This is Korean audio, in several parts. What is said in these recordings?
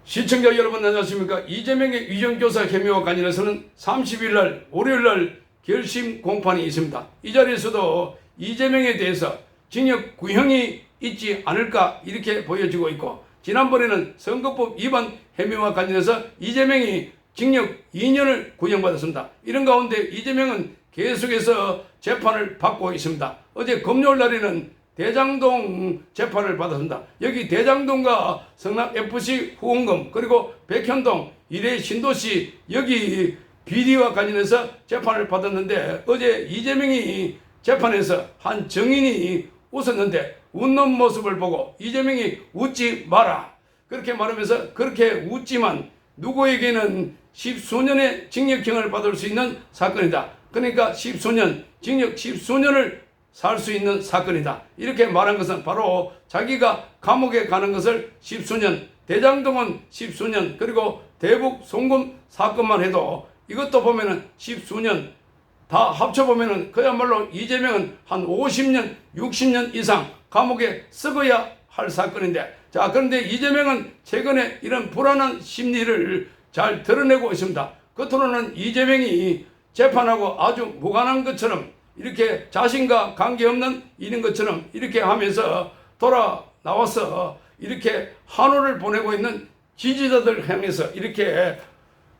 시청자 여러분 안녕하십니까. 이재명의 위정교사 혐의와 관련해서는 30일날 월요일날 결심 공판이 있습니다. 이 자리에서도 이재명에 대해서 징역 구형이 있지 않을까 이렇게 보여지고 있고, 지난번에는 선거법 위반 혐의와 관련해서 이재명이 징역 2년을 구형받았습니다. 이런 가운데 이재명은 계속해서 재판을 받고 있습니다. 어제 금요일 날에는 대장동 재판을 받았습니다. 여기 대장동과 성남FC 후원금, 그리고 백현동 이래 신도시 여기 비리와 관련해서 재판을 받았는데, 어제 이재명이 재판에서 한 증인이 웃었는데 웃는 모습을 보고 이재명이 웃지 마라 그렇게 말하면서, 그렇게 웃지만 누구에게는 십수년의 징역형을 받을 수 있는 사건이다. 그러니까 십수년, 징역 십수년을 살 수 있는 사건이다. 이렇게 말한 것은 바로 자기가 감옥에 가는 것을 십수년, 대장동은 십수년, 그리고 대북 송금 사건만 해도 이것도 보면은 십수년 다 합쳐보면은 그야말로 이재명은 한 50년, 60년 이상 감옥에 썩어야 할 사건인데, 자, 그런데 이재명은 최근에 이런 불안한 심리를 잘 드러내고 있습니다. 겉으로는 이재명이 재판하고 아주 무관한 것처럼, 이렇게 자신과 관계없는 일인 것처럼 이렇게 하면서 돌아 나와서 이렇게 한호를 보내고 있는 지지자들 향해서 이렇게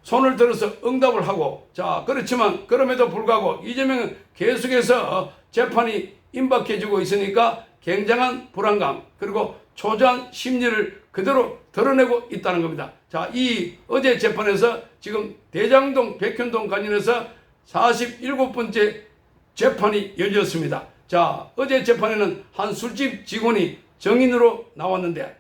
손을 들어서 응답을 하고, 자, 그렇지만 그럼에도 불구하고 이재명은 계속해서 재판이 임박해지고 있으니까 굉장한 불안감, 그리고 초조한 심리를 그대로 드러내고 있다는 겁니다. 자, 이 어제 재판에서 지금 대장동, 백현동 관련해서 47번째 재판이 열렸습니다. 자, 어제 재판에는 한 술집 직원이 증인으로 나왔는데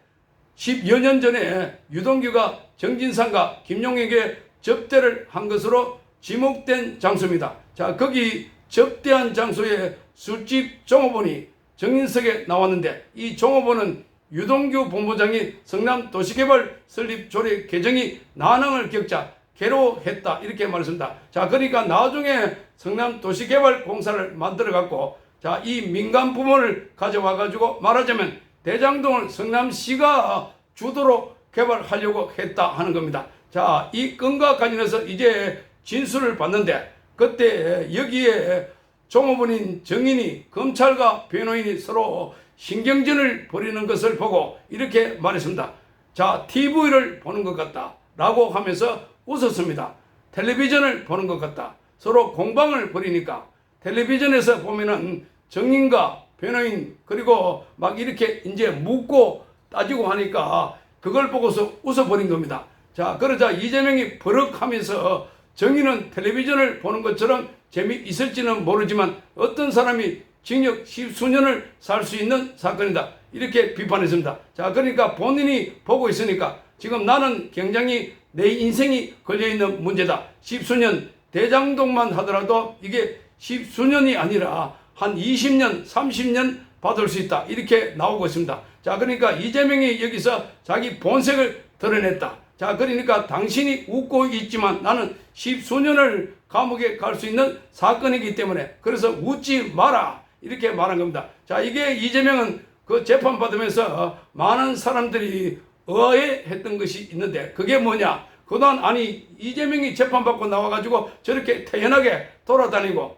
10여 년 전에 유동규가 정진상과 김용에게 접대를 한 것으로 지목된 장소입니다. 자, 거기 접대한 장소에 술집 종업원이 정인석에 나왔는데, 이 종업원은 유동규 본부장이 성남도시개발 설립 조례 개정이 난항을 겪자 괴로워했다 이렇게 말했습니다. 자, 그러니까 나중에 성남도시개발공사를 만들어 갖고, 자, 이 민간 부문을 가져와 가지고 말하자면 대장동을 성남시가 주도로 개발하려고 했다 하는 겁니다. 자, 이 건과 관련해서 이제 진술을 받는데, 그때 여기에 종업원인 정인이 검찰과 변호인이 서로 신경전을 벌이는 것을 보고 이렇게 말했습니다. 자, TV를 보는 것 같다 라고 하면서 웃었습니다. 텔레비전을 보는 것 같다. 서로 공방을 벌이니까 텔레비전에서 보면은 정인과 변호인 그리고 막 이렇게 이제 묻고 따지고 하니까 그걸 보고서 웃어버린 겁니다. 자, 그러자 이재명이 버럭하면서 정인은 텔레비전을 보는 것처럼 재미있을지는 모르지만 어떤 사람이 징역 십수년을 살 수 있는 사건이다 이렇게 비판했습니다. 자, 그러니까 본인이 보고 있으니까 지금 나는 굉장히 내 인생이 걸려있는 문제다. 십수년, 대장동만 하더라도 이게 십수년이 아니라 한 20년, 30년 받을 수 있다 이렇게 나오고 있습니다. 자, 그러니까 이재명이 여기서 자기 본색을 드러냈다. 자, 그러니까 당신이 웃고 있지만 나는 십수년을 감옥에 갈 수 있는 사건이기 때문에 그래서 웃지 마라 이렇게 말한 겁니다. 자, 이게 이재명은 그 재판 받으면서 많은 사람들이 의아해했던 것이 있는데, 그게 뭐냐? 그동안 아니 이재명이 재판받고 나와가지고 저렇게 태연하게 돌아다니고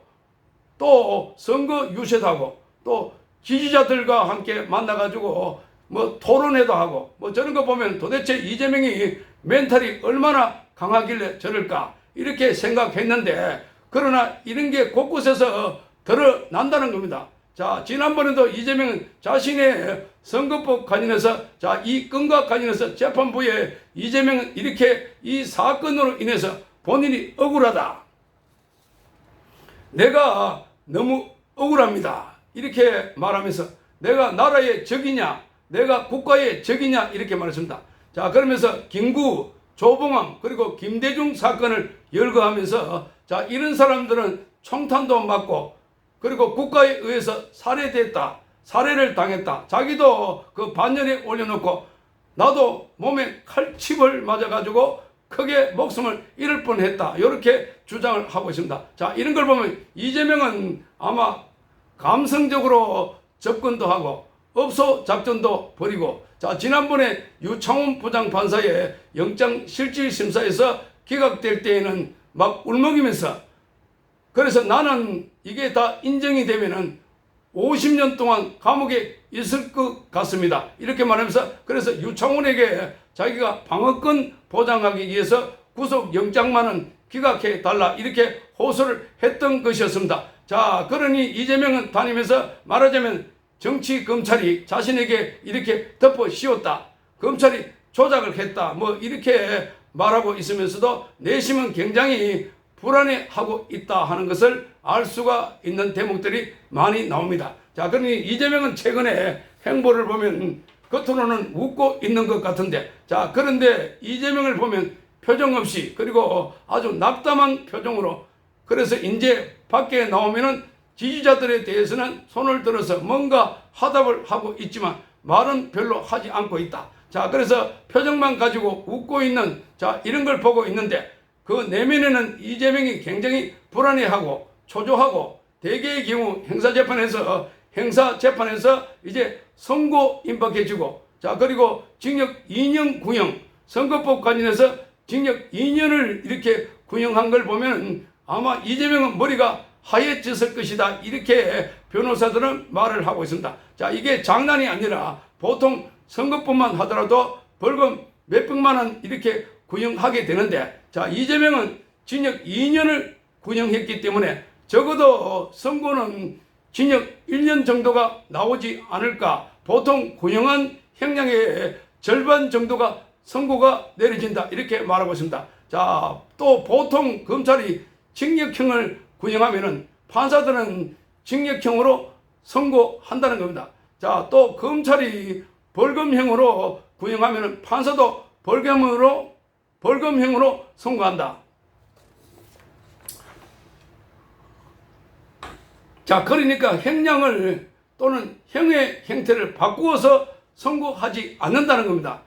또 선거 유세도 하고 또 지지자들과 함께 만나가지고 뭐 토론회도 하고 뭐 저런 거 보면 도대체 이재명이 멘탈이 얼마나 강하길래 저럴까 이렇게 생각했는데, 그러나 이런 게 곳곳에서 드러난다는 겁니다. 자, 지난번에도 이재명은 자신의 선거법 관련해서, 자, 이 건과 관련해서 재판부에 이재명은 이렇게 이 사건으로 인해서 본인이 억울하다. 내가 너무 억울합니다. 이렇게 말하면서 내가 나라의 적이냐, 내가 국가의 적이냐 이렇게 말했습니다. 자, 그러면서 김구, 조봉암 그리고 김대중 사건을 열거하면서, 자, 이런 사람들은 총탄도 맞고 그리고 국가에 의해서 살해됐다, 살해를 당했다. 자기도 그 반열에 올려놓고 나도 몸에 칼칩을 맞아가지고 크게 목숨을 잃을 뻔했다. 이렇게 주장을 하고 있습니다. 자, 이런 걸 보면 이재명은 아마 감성적으로 접근도 하고 업소 작전도 벌이고, 자, 지난번에 유창훈 부장판사의 영장실질심사에서 기각될 때에는 막 울먹이면서, 그래서 나는 이게 다 인정이 되면은 50년 동안 감옥에 있을 것 같습니다, 이렇게 말하면서, 그래서 유창훈에게 자기가 방어권 보장하기 위해서 구속영장만은 기각해 달라 이렇게 호소를 했던 것이었습니다. 자, 그러니 이재명은 다니면서 말하자면 정치 검찰이 자신에게 이렇게 덮어 씌웠다, 검찰이 조작을 했다, 뭐 이렇게 말하고 있으면서도 내심은 굉장히 불안해하고 있다 하는 것을 알 수가 있는 대목들이 많이 나옵니다. 자, 그러니 이재명은 최근에 행보를 보면 겉으로는 웃고 있는 것 같은데, 자, 그런데 이재명을 보면 표정 없이, 그리고 아주 낙담한 표정으로, 그래서 이제 밖에 나오면은 지지자들에 대해서는 손을 들어서 뭔가 화답을 하고 있지만 말은 별로 하지 않고 있다. 자, 그래서 표정만 가지고 웃고 있는, 자, 이런 걸 보고 있는데, 그 내면에는 이재명이 굉장히 불안해하고 초조하고, 대개의 경우 행사재판에서 이제 선고 임박해지고, 자, 그리고 징역 2년 구형, 선거법 관련해서 징역 2년을 이렇게 구형한 걸 보면 아마 이재명은 머리가 하얘졌을 것이다, 이렇게 변호사들은 말을 하고 있습니다. 자, 이게 장난이 아니라 보통 선거법만 하더라도 벌금 몇백만 원 이렇게 구형하게 되는데, 자, 이재명은 징역 2년을 구형했기 때문에 적어도 선고는 징역 1년 정도가 나오지 않을까. 보통 구형한 형량의 절반 정도가 선고가 내려진다, 이렇게 말하고 있습니다. 자, 또 보통 검찰이 징역형을 구형하면은 판사들은 징역형으로 선고한다는 겁니다. 자, 또 검찰이 벌금형으로 구형하면은 판사도 벌금형으로 선고한다. 자, 그러니까 형량을 또는 형의 형태를 바꾸어서 선고하지 않는다는 겁니다.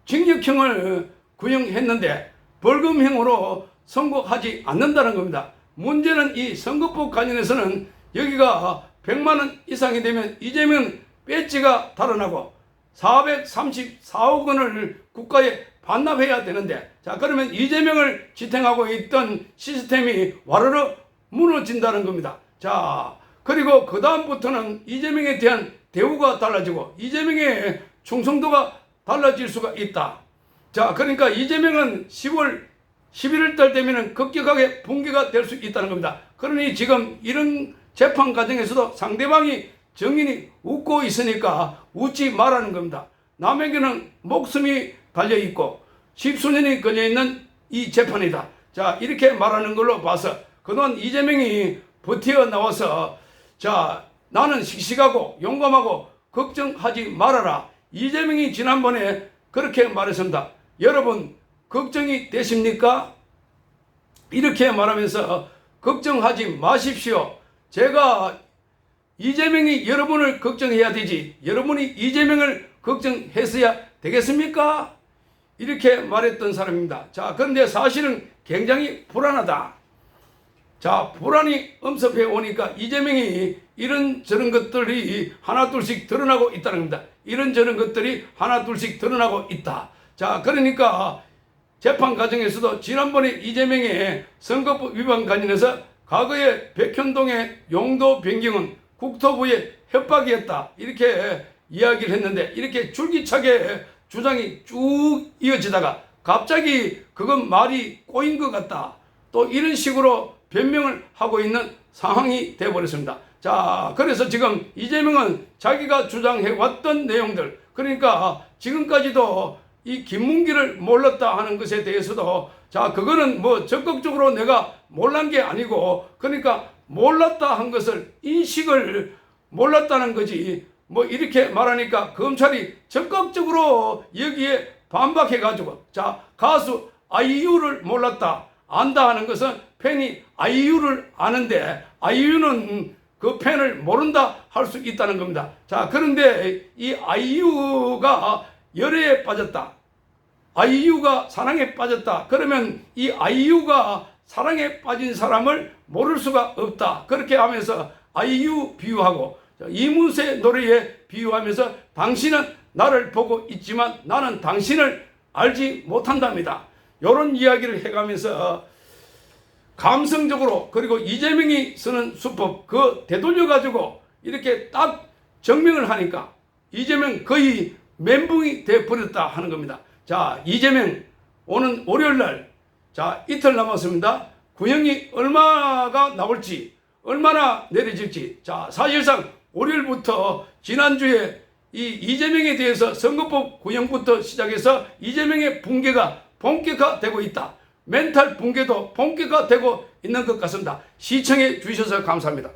징역형을 구형했는데 벌금형으로 선고하지 않는다는 겁니다. 문제는 이 선거법 관련해서는 여기가 100만 원 이상이 되면 이재명 배지가 달아나고 434억 원을 국가에 반납해야 되는데, 자, 그러면 이재명을 지탱하고 있던 시스템이 와르르 무너진다는 겁니다. 자, 그리고 그 다음부터는 이재명에 대한 대우가 달라지고 이재명의 충성도가 달라질 수가 있다. 자, 그러니까 이재명은 11월 달 되면은 급격하게 붕괴가 될 수 있다는 겁니다. 그러니 지금 이런 재판 과정에서도 상대방이 정인이 웃고 있으니까 웃지 말라는 겁니다. 남에게는 목숨이 달려있고 십수년이 걸려있는 이 재판이다. 자, 이렇게 말하는 걸로 봐서 그동안 이재명이 버티어 나와서, 자, 나는 씩씩하고 용감하고 걱정하지 말아라. 이재명이 지난번에 그렇게 말했습니다. 여러분 걱정이 되십니까? 이렇게 말하면서 걱정하지 마십시오. 제가 이재명이 여러분을 걱정해야 되지 여러분이 이재명을 걱정했어야 되겠습니까? 이렇게 말했던 사람입니다. 자, 그런데 사실은 굉장히 불안하다. 자, 불안이 엄습해 오니까 이재명이 이런저런 것들이 하나둘씩 드러나고 있다는 겁니다. 이런저런 것들이 하나둘씩 드러나고 있다. 자, 그러니까 재판 과정에서도 지난번에 이재명의 선거법 위반 관련해서 과거에 백현동의 용도 변경은 국토부의 협박이었다, 이렇게 이야기를 했는데, 이렇게 줄기차게 주장이 쭉 이어지다가 갑자기 그건 말이 꼬인 것 같다, 또 이런 식으로 변명을 하고 있는 상황이 되어버렸습니다. 자, 그래서 지금 이재명은 자기가 주장해왔던 내용들, 그러니까 지금까지도 이 김문기를 몰랐다 하는 것에 대해서도, 자, 그거는 뭐 적극적으로 내가 몰란 게 아니고, 그러니까 몰랐다 한 것을 인식을 몰랐다는 거지, 뭐 이렇게 말하니까 검찰이 적극적으로 여기에 반박해가지고, 자, 가수 아이유를 몰랐다, 안다 하는 것은 팬이 아이유를 아는데 아이유는 그 팬을 모른다 할 수 있다는 겁니다. 자, 그런데 이 아이유가 열애에 빠졌다, 아이유가 사랑에 빠졌다, 그러면 이 아이유가 사랑에 빠진 사람을 모를 수가 없다, 그렇게 하면서 아이유 비유하고, 이문세 노래에 비유하면서 당신은 나를 보고 있지만 나는 당신을 알지 못한답니다. 이런 이야기를 해가면서 감성적으로, 그리고 이재명이 쓰는 수법 그 되돌려 가지고 이렇게 딱 증명을 하니까 이재명 거의 멘붕이 돼 버렸다 하는 겁니다. 자, 이재명 오는 월요일 날, 자, 이틀 남았습니다. 구형이 얼마가 나올지, 얼마나 내려질지. 자, 사실상 월요일부터 지난주에 이 이재명에 대해서 선거법 구형부터 시작해서 이재명의 붕괴가 본격화되고 있다. 멘탈 붕괴도 본격화되고 있는 것 같습니다. 시청해 주셔서 감사합니다.